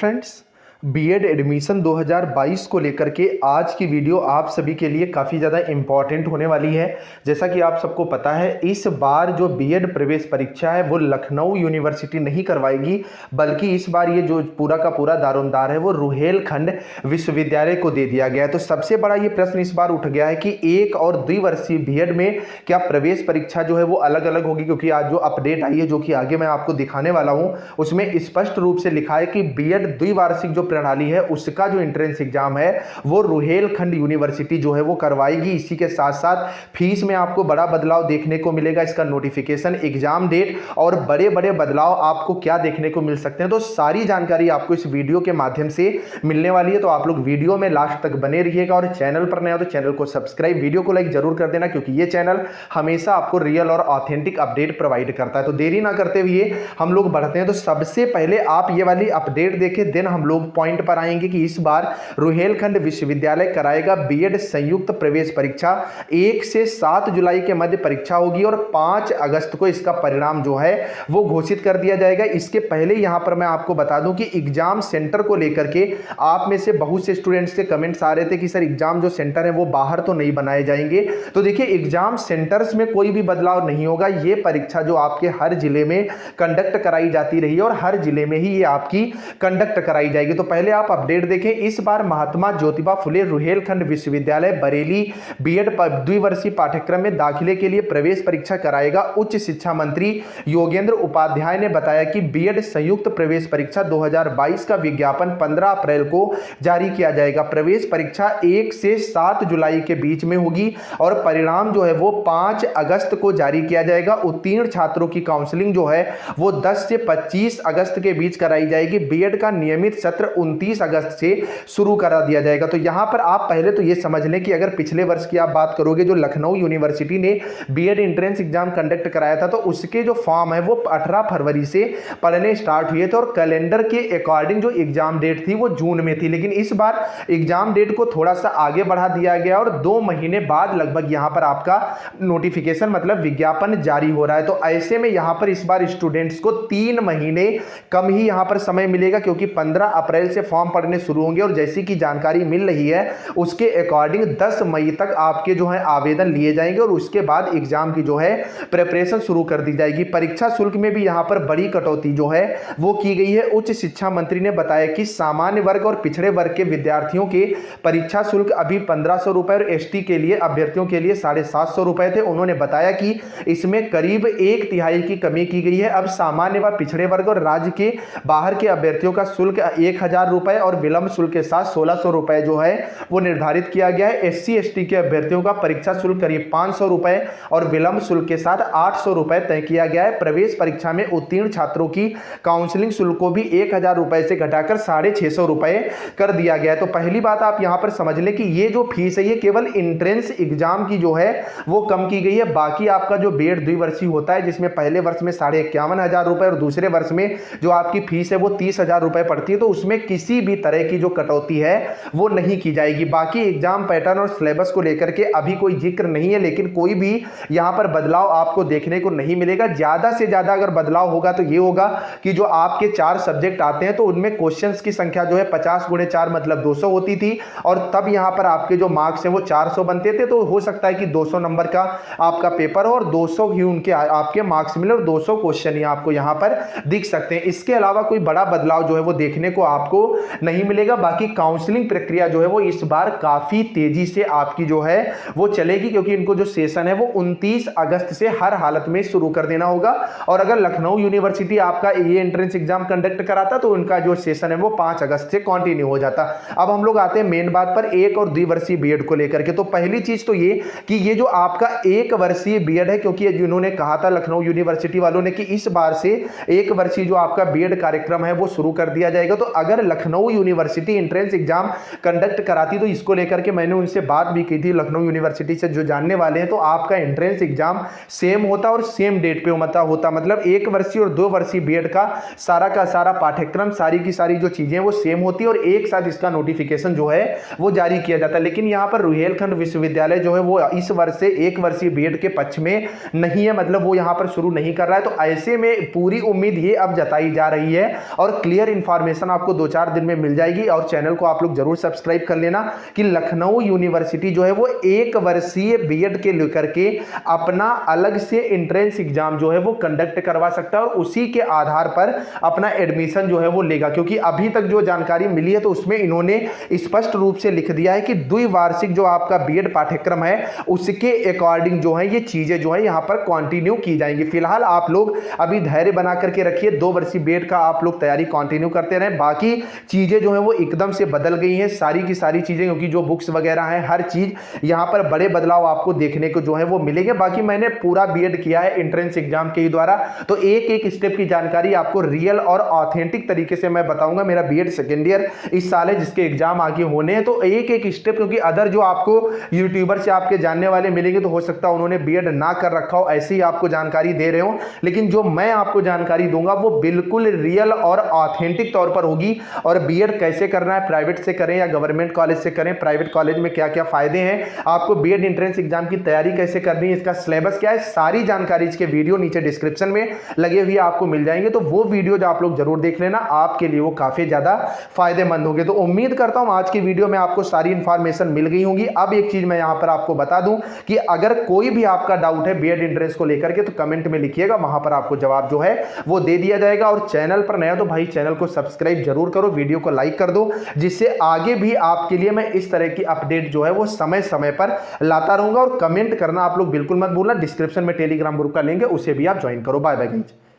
Friends, BEd admission 2022 को लेकर के आज की वीडियो आप सभी के लिए काफ़ी ज़्यादा इम्पॉर्टेंट होने वाली है। जैसा कि आप सबको पता है, इस बार जो बीएड प्रवेश परीक्षा है वो लखनऊ यूनिवर्सिटी नहीं करवाएगी, बल्कि इस बार ये जो पूरा का पूरा दारोमदार है वो रुहेलखंड विश्वविद्यालय को दे दिया गया है। तो सबसे बड़ा ये प्रश्न इस बार उठ गया है कि एक और द्विवर्षीय बीएड में क्या प्रवेश परीक्षा जो है वो अलग अलग होगी, क्योंकि आज जो अपडेट आई है जो कि आगे मैं आपको दिखाने वाला हूँ उसमें स्पष्ट रूप से लिखा है कि बीएड द्विवार्षिक जो प्रणाली है उसका जो एंट्रेंस एग्जाम है वो रुहेलखंड यूनिवर्सिटी जो है वो करवाएगी। इसी के साथ साथ फीस में आपको बड़ा बदलाव देखने को मिलेगा, इसका नोटिफिकेशन, एग्जाम डेट और बड़े बड़े बदलाव आपको क्या देखने को मिल सकते हैं। तो सारी जानकारी आपको इस वीडियो के माध्यम से मिलने वाली है, तो आप लोग वीडियो में लास्ट तक बने रहिएगा। और चैनल पर नए हो तो चैनल को सब्सक्राइब, वीडियो को लाइक जरूर कर देना, क्योंकि ये चैनल हमेशा आपको रियल और ऑथेंटिक अपडेट प्रोवाइड करता है। तो देरी ना करते हुए हम लोग बढ़ते हैं। तो सबसे पहले आप ये वाली अपडेट देखें, देन हम लोग पॉइंट पर आएंगे कि इस बार रुहेलखंड विश्वविद्यालय कराएगा बीएड संयुक्त प्रवेश परीक्षा। 1 से 7 जुलाई के मध्य परीक्षा होगी और 5 अगस्त को इसका परिणाम जो है वो घोषित कर दिया जाएगा। इसके पहले यहां पर मैं आपको बता दूं कि एग्जाम सेंटर को लेकर के आप में से बहुत से स्टूडेंट्स के कमेंट्स आ रहे थे कि सर एग्जाम जो सेंटर है वो बाहर तो नहीं बनाए जाएंगे। तो देखिए, एग्जाम सेंटर्स में कोई भी बदलाव नहीं होगा। ये परीक्षा जो आपके हर जिले में कंडक्ट कराई जाती रही है और हर जिले में ही ये आपकी कंडक्ट कराई जाएगी। तो पहले आप अपडेट देखें। इस बार महात्मा ज्योतिबा फुले रुहेलखंड विश्वविद्यालय बरेली बीएड द्विवर्षीय पाठ्यक्रम में दाखिले के लिए प्रवेश परीक्षा कराएगा। उच्च शिक्षा मंत्री योगेंद्र उपाध्याय ने बताया कि बीएड संयुक्त प्रवेश परीक्षा 2022 का विज्ञापन 15 अप्रैल को जारी किया जाएगा। प्रवेश परीक्षा 1 से 7 जुलाई के बीच में होगी और परिणाम जो है वो 5 अगस्त को जारी किया जाएगा। उत्तीर्ण छात्रों की काउंसलिंग जो है वो 10 से 25 अगस्त के बीच कराई जाएगी। बीएड का नियमित सत्र 29 अगस्त से शुरू करा दिया जाएगा। तो यहां पर आप पहले तो ये समझ लें कि अगर पिछले वर्ष की आप बात करोगे, जो लखनऊ यूनिवर्सिटी ने बीएड एंट्रेंस एग्जाम कंडक्ट कराया था, तो उसके जो फॉर्म है वो 18 फरवरी से पढ़ने स्टार्ट हुए थे और कैलेंडर के अकॉर्डिंग जो एग्जाम डेट थी वो जून में थी। लेकिन इस बार एग्जाम डेट को थोड़ा सा आगे बढ़ा दिया गया और 2 महीने बाद लगभग यहां पर आपका नोटिफिकेशन मतलब विज्ञापन जारी हो रहा है। तो ऐसे में यहां पर इस बार स्टूडेंट्स को 3 महीने कम ही यहां पर समय मिलेगा, क्योंकि 15 अप्रैल से फॉर्म पढ़ने शुरू होंगे और जैसी कि जानकारी मिल रही है उसके अकॉर्डिंग 10 मई तक आपके जो है आवेदन लिए जाएंगे और उसके बाद एग्जाम की जो है प्रिपरेशन शुरू कर दी जाएगी। परीक्षा शुल्क में भी यहां पर बड़ी कटौती जो है वो की गई है। उच्च शिक्षा मंत्री ने बताया कि सामान्य वर्ग और पिछड़े वर्ग के विद्यार्थियों के परीक्षा शुल्क अभी 1500 रुपए और एसटी के लिए अभ्यर्थियों के लिए 750 रुपए थे। उन्होंने बताया कि इसमें करीब 1/3 की कमी की गई है। अब सामान्य व पिछड़े वर्ग और राज्य के बाहर के अभ्यर्थियों का शुल्क 1000 रुपए और विलंब शुल्क के साथ 1600 रुपए जो है वो निर्धारित किया गया है। एससी एसटी के अभ्यर्थियों का परीक्षा शुल्क करीब 500 रुपए और विलंब शुल्क के साथ 800 रुपए तय किया गया है। प्रवेश परीक्षा में उत्तीर्ण छात्रों की काउंसलिंग शुल्क को भी 1000 रुपए से घटाकर 650 रुपए कर दिया गया है। तो पहली बात आप यहां पर समझ लें कि ये जो फीस है ये केवल एंट्रेंस एग्जाम की जो है वो कम की गई है। बाकी आपका जो बीएड द्विवर्षीय होता है, जिसमें पहले वर्ष में 51,500 रुपए और दूसरे वर्ष में जो आपकी फीस है वो 30,000 रुपए पड़ती है, तो उसमें किसी भी तरह की जो कटौती है वो नहीं की जाएगी। बाकी एग्जाम पैटर्न और सिलेबस को लेकर के अभी कोई जिक्र नहीं है, लेकिन कोई भी यहां पर बदलाव आपको देखने को नहीं मिलेगा। ज्यादा से ज्यादा अगर बदलाव होगा तो ये होगा कि जो आपके 4 सब्जेक्ट आते हैं तो उनमें क्वेश्चंस की संख्या जो है 50 × 4 मतलब 200 होती थी और तब यहां पर आपके जो मार्क्स हैं वो 400 बनते थे। तो हो सकता है कि 200 नंबर का आपका पेपर हो और 200 ही उनके आपके मार्क्स मिले और 200 क्वेश्चन ही आपको यहां पर दिख सकते हैं। इसके अलावा कोई बड़ा बदलाव जो है वो देखने को आपको नहीं मिलेगा। बाकी काउंसलिंग प्रक्रिया जो है वो इस बार काफी तेजी से आपकी जो है वो चलेगी, क्योंकि इनको जो सेशन है वो 29 अगस्त से हर हालत में शुरू कर देना होगा। और अगर लखनऊ यूनिवर्सिटी आपका ये एंट्रेंस एग्जाम कंडक्ट कराता तो उनका जो सेशन है वो 5 अगस्त से कंटिन्यू हो जाता। अब हम लोग आते हैं मेन बात पर, 1 और द्विवर्षीय बीएड को लेकर के। तो पहली चीज तो ये कि ये जो आपका 1 वर्षीय बीएड है, क्योंकि इन्होंने कहा था लखनऊ यूनिवर्सिटी वालों ने कि इस बार से 1 वर्षीय जो आपका बीएड कार्यक्रम है वो शुरू कर दिया जाएगा। तो अगर Lucknow university entrance exam conduct कराती तो इसको लेकर के मैंने उनसे बात भी की थी, लखनऊ यूनिवर्सिटी से जो जानने वाले हैं, तो आपका एंट्रेंस एग्जाम सेम होता और सेम डेट पे होता मतलब 1 वर्षीय और 2 वर्षीय बीएड का सारा पाठ्यक्रम, सारी की सारी जो चीजें वो सेम होती है और एक साथ इसका नोटिफिकेशन जो है वो जारी किया जाता है। लेकिन यहाँ पर रुहेलखंड विश्वविद्यालय जो है वो इस वर्ष से 1 वर्षीय बीएड के पक्ष में नहीं है, मतलब वो यहाँ पर शुरू नहीं कर रहा है। तो ऐसे में पूरी उम्मीद ये अब जताई जा रही है और क्लियर इंफॉर्मेशन आपको 2 4 दिन में मिल जाएगी। और चैनल को आप लोग जरूर सब्सक्राइब कर लेना कि लखनऊ यूनिवर्सिटी जो है वो 1 वर्षीय बीएड के लेकर के अपना अलग से एंट्रेंस एग्जाम जो है वो कंडक्ट करवा सकता है और उसी के आधार पर अपना एडमिशन जो है वो लेगा। क्योंकि अभी तक जो जानकारी मिली है तो उसमें इन्होंने स्पष्ट रूप से लिख दिया है कि द्विवार्षिक जो आपका बीएड पाठ्यक्रम है उसके अकॉर्डिंग जो है ये चीजें जो है यहां पर कंटिन्यू की जाएंगी। फिलहाल आप लोग अभी धैर्य बना करके रखिए, 2 वर्षीय बीएड का आप लोग तैयारी कंटिन्यू करते रहें। बाकी चीजें जो है वो एकदम से बदल गई हैं सारी की सारी चीजें, क्योंकि जो बुक्स वगैरह हैं हर चीज यहां पर बड़े बदलाव आपको देखने को जो है वो मिलेंगे। बाकी मैंने पूरा बीएड किया है एंट्रेंस एग्जाम के द्वारा, तो एक एक स्टेप की जानकारी आपको रियल और ऑथेंटिक तरीके से मैं बताऊंगा। मेरा बीएड सेकेंड ईयर इस साल है जिसके एग्जाम आगे होने हैं, तो एक एक स्टेप, क्योंकि अदर जो आपको यूट्यूबर से आपके जानने वाले मिलेंगे तो हो सकता है उन्होंने बीएड ना कर रखा हो, ऐसे ही आपको जानकारी दे रहे हो, लेकिन जो मैं आपको जानकारी दूंगा वो बिल्कुल रियल और ऑथेंटिक तौर पर होगी। और बीएड कैसे करना है, प्राइवेट से करें या गवर्नमेंट कॉलेज से करें, प्राइवेट कॉलेज में क्या क्या फायदे हैं, आपको बीएड एंट्रेंस एग्जाम की तैयारी कैसे करनी है, इसका सिलेबस क्या है, सारी जानकारी इसके वीडियो नीचे डिस्क्रिप्शन में लगे हुए आपको मिल जाएंगे। तो वो वीडियो जो आप लोग जरूर देख लेना, आपके लिए वो काफी ज्यादा फायदेमंद होंगे। तो उम्मीद करता हूं आज की वीडियो में आपको सारी इंफॉर्मेशन मिल गई होंगी। अब एक चीज मैं यहां पर आपको बता दूं कि अगर कोई भी आपका डाउट है बीएड एंट्रेंस को लेकर के तो कमेंट में लिखिएगा, वहां पर आपको जवाब जो है वो दे दिया जाएगा। और चैनल पर नया तो भाई चैनल को सब्सक्राइब जरूर करो, वीडियो को लाइक कर दो, जिससे आगे भी आपके लिए मैं इस तरह की अपडेट जो है वो समय समय पर लाता रहूंगा। और कमेंट करना आप लोग बिल्कुल मत भूलना, डिस्क्रिप्शन में टेलीग्राम ग्रुप का लिंक है, उसे भी आप ज्वाइन करो। Bye bye guys.